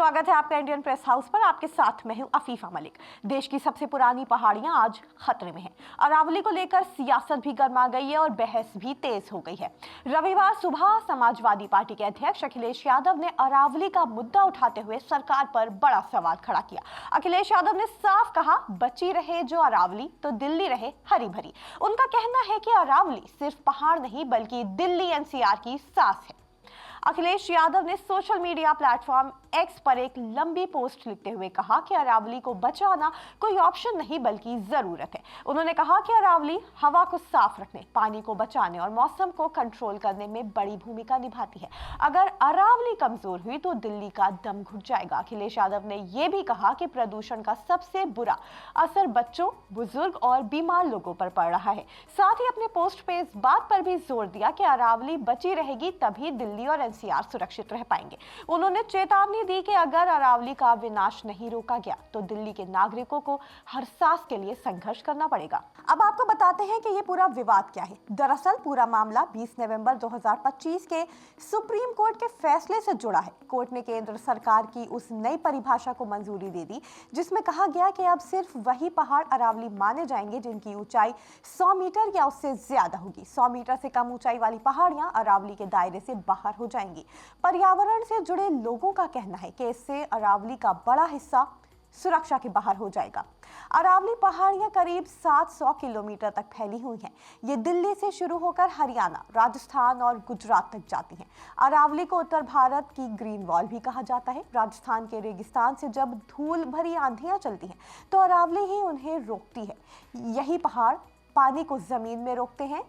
स्वागत है आपका इंडियन प्रेस हाउस पर। आपके साथ मैं हूं अफीफा मलिक। देश की सबसे पुरानी पहाड़ियां आज खतरे में हैं। अरावली को लेकर सियासत भी गर्मा गई है और बहस भी तेज हो गई है। रविवार सुबह समाजवादी पार्टी के अध्यक्ष अखिलेश यादव ने अरावली का मुद्दा उठाते हुए सरकार पर बड़ा सवाल खड़ा किया। अखिलेश यादव ने साफ कहा, बची रहे जो अरावली तो दिल्ली रहे हरी भरी। उनका कहना है कि अरावली सिर्फ पहाड़ नहीं बल्कि दिल्ली एनसीआर की सांस है। अखिलेश यादव ने सोशल मीडिया प्लेटफॉर्म एक्स पर एक लंबी पोस्ट लिखते हुए कहा कि अरावली को बचाना कोई ऑप्शन नहीं बल्कि जरूरत है। उन्होंने कहा कि अरावली हवा को साफ रखने, पानी को बचाने और मौसम को कंट्रोल करने में बड़ी भूमिका निभाती है। अगर अरावली कमजोर हुई तो दिल्ली का दम घुट जाएगा। अखिलेश यादव ने यह भी कहा कि प्रदूषण का सबसे बुरा असर बच्चों, बुजुर्ग और बीमार लोगों पर पड़ रहा है। साथ ही अपने पोस्ट पे इस बात पर भी जोर दिया कि अरावली बची रहेगी तभी दिल्ली और एनसीआर सुरक्षित रह पाएंगे। उन्होंने चेतावनी दी कि अगर अरावली का विनाश नहीं रोका गया तो दिल्ली के नागरिकों को हर सांस के लिए संघर्ष करना पड़ेगा। अब आपको बताते हैं कि ये पूरा विवाद क्या है। दरअसल पूरा मामला 20 नवंबर 2025 के सुप्रीम कोर्ट के फैसले से जुड़ा है। कोर्ट ने केंद्र सरकार की उस नई परिभाषा को मंजूरी दे दी जिसमें कहा गया कि अब सिर्फ वही पहाड़ अरावली माने जाएंगे जिनकी ऊंचाई 100 मीटर या उससे ज्यादा होगी। 100 मीटर से कम ऊंचाई वाली पहाड़ियां अरावली के दायरे से बाहर हो जाएंगी। पर्यावरण से जुड़े लोगों का कहना है कि इससे अरावली का बड़ा हिस्सा सुरक्षा के बाहर हो जाएगा। अरावली पहाड़ियां करीब 700 किलोमीटर तक फैली हुई हैं। ये दिल्ली से शुरू होकर हरियाणा, राजस्थान और गुजरात तक जाती हैं। अरावली को उत्तर भारत की ग्रीन वॉल भी कहा जाता है। राजस्थान के रेगिस्तान से जब धूल भरी आंधियां चलती हैं तो अरावली ही उन्हें रोकती है। यही पहाड़ पानी को जमीन में रोकते हैं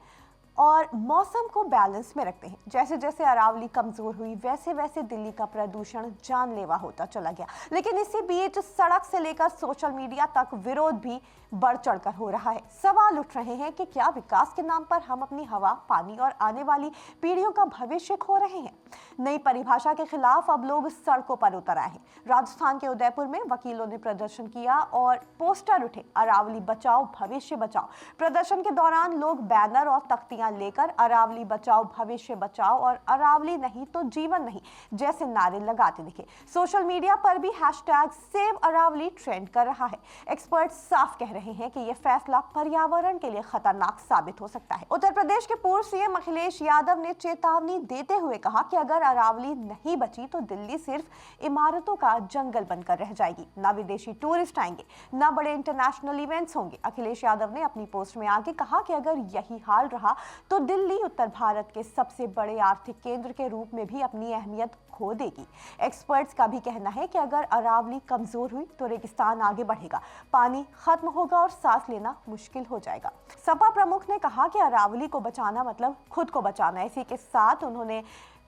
और मौसम को बैलेंस में रखते हैं। जैसे जैसे अरावली कमजोर हुई वैसे वैसे दिल्ली का प्रदूषण जानलेवा होता चला गया। लेकिन इसी बीच सड़क से लेकर सोशल मीडिया तक विरोध भी बढ़ चढ़कर हो रहा है। सवाल उठ रहे हैं कि क्या विकास के नाम पर हम अपनी हवा, पानी और आने वाली पीढ़ियों का भविष्य खो रहे हैं। नई परिभाषा के खिलाफ अब लोग सड़कों पर उतर आए हैं। राजस्थान के उदयपुर में वकीलों ने प्रदर्शन किया और पोस्टर उठे, अरावली बचाओ भविष्य बचाओ। प्रदर्शन के दौरान लोग बैनर और तख्तियां लेकर अरावली बचाओ भविष्य बचाओ और अरावली नहीं तो जीवन नहीं जैसे नारे लगाते दिखे। सोशल मीडिया पर भी #सेव अरावली ट्रेंड कर रहा है। एक्सपर्ट साफ कह रहे हैं कि यह फैसला पर्यावरण के लिए खतरनाक साबित हो सकता है। उत्तर प्रदेश के पूर्व सीएम अखिलेश यादव ने चेतावनी देते हुए कहा कि अगर अरावली नहीं बची तो दिल्ली सिर्फ इमारतों का जंगल बनकर रह जाएगी। न विदेशी टूरिस्ट आएंगे, न बड़े इंटरनेशनल इवेंट्स होंगे। अखिलेश यादव ने अपनी पोस्ट में आगे कहा कि अगर यही हाल रहा तो दिल्ली उत्तर भारत के सबसे बड़े आर्थिक केंद्र के रूप में भी अपनी अहमियत खो देगी। एक्सपर्ट्स का भी कहना है कि अगर अरावली कमजोर हुई तो रेगिस्तान आगे बढ़ेगा, पानी खत्म होगा और सांस लेना मुश्किल हो जाएगा। सपा प्रमुख ने कहा कि अरावली को बचाना मतलब खुद को बचाना। इसी के साथ उन्होंने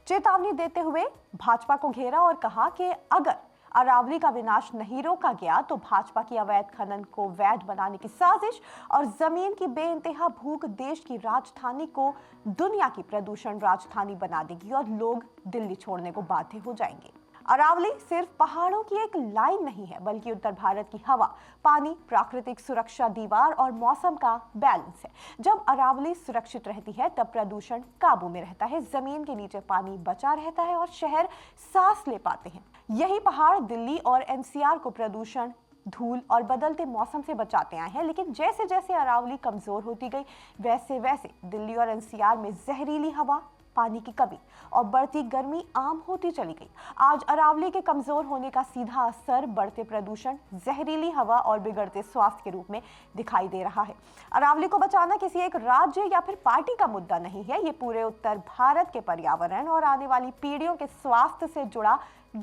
चेतावनी देते हुए भाजपा को घेरा और कहा कि अगर अरावली का विनाश नहीं रोका गया तो भाजपा की अवैध खनन को वैध बनाने की साजिश और जमीन की बेइंतहा भूख देश की राजधानी को दुनिया की प्रदूषण राजधानी बना देगी और लोग दिल्ली छोड़ने को बाध्य हो जाएंगे। अरावली सिर्फ पहाड़ों की एक लाइन नहीं है बल्कि उत्तर भारत की हवा, पानी, प्राकृतिक सुरक्षा दीवार और मौसम का बैलेंस है। जब अरावली सुरक्षित रहती है तब प्रदूषण काबू में रहता है, जमीन के नीचे पानी बचा रहता है और शहर सांस ले पाते हैं। यही पहाड़ दिल्ली और एनसीआर को प्रदूषण, धूल और बदलते मौसम से बचाते आए हैं। लेकिन जैसे जैसे अरावली कमजोर होती गई वैसे वैसे दिल्ली और एनसीआर में जहरीली हवा, पानी की कमी और बढ़ती गर्मी आम होती चली गई। आज अरावली के कमजोर होने का सीधा असर बढ़ते प्रदूषण, जहरीली हवा और बिगड़ते स्वास्थ्य के रूप में दिखाई दे रहा है। अरावली को बचाना किसी एक राज्य या फिर पार्टी का मुद्दा नहीं है, ये पूरे उत्तर भारत के पर्यावरण और आने वाली पीढ़ियों के स्वास्थ्य से जुड़ा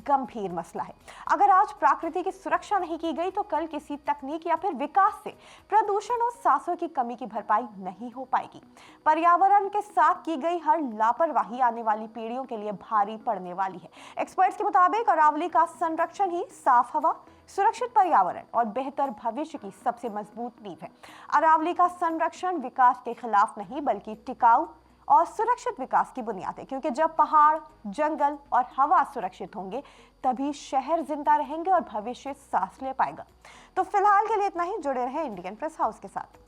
गंभीर मसला है। अगर आज प्रकृति की सुरक्षा नहीं की गई तो कल किसी तकनीक या फिर विकास से प्रदूषण और सांसों की कमी की भरपाई नहीं हो पाएगी। पर्यावरण के साथ की गई हर लापरवाही आने वाली पीढ़ियों के लिए भारी पड़ने वाली है। एक्सपर्ट्स के मुताबिक अरावली का संरक्षण ही साफ हवा, सुरक्षित पर्यावरण और बेहतर भविष्य की सबसे मजबूत नींव है। अरावली का संरक्षण विकास के खिलाफ नहीं बल्कि टिकाऊ और सुरक्षित विकास की बुनियाद है, क्योंकि जब पहाड़, जंगल और हवा सुरक्षित होंगे तभी शहर जिंदा रहेंगे और भविष्य सांस ले पाएगा। तो फिलहाल के लिए इतना ही। जुड़े रहें इंडियन प्रेस हाउस के साथ।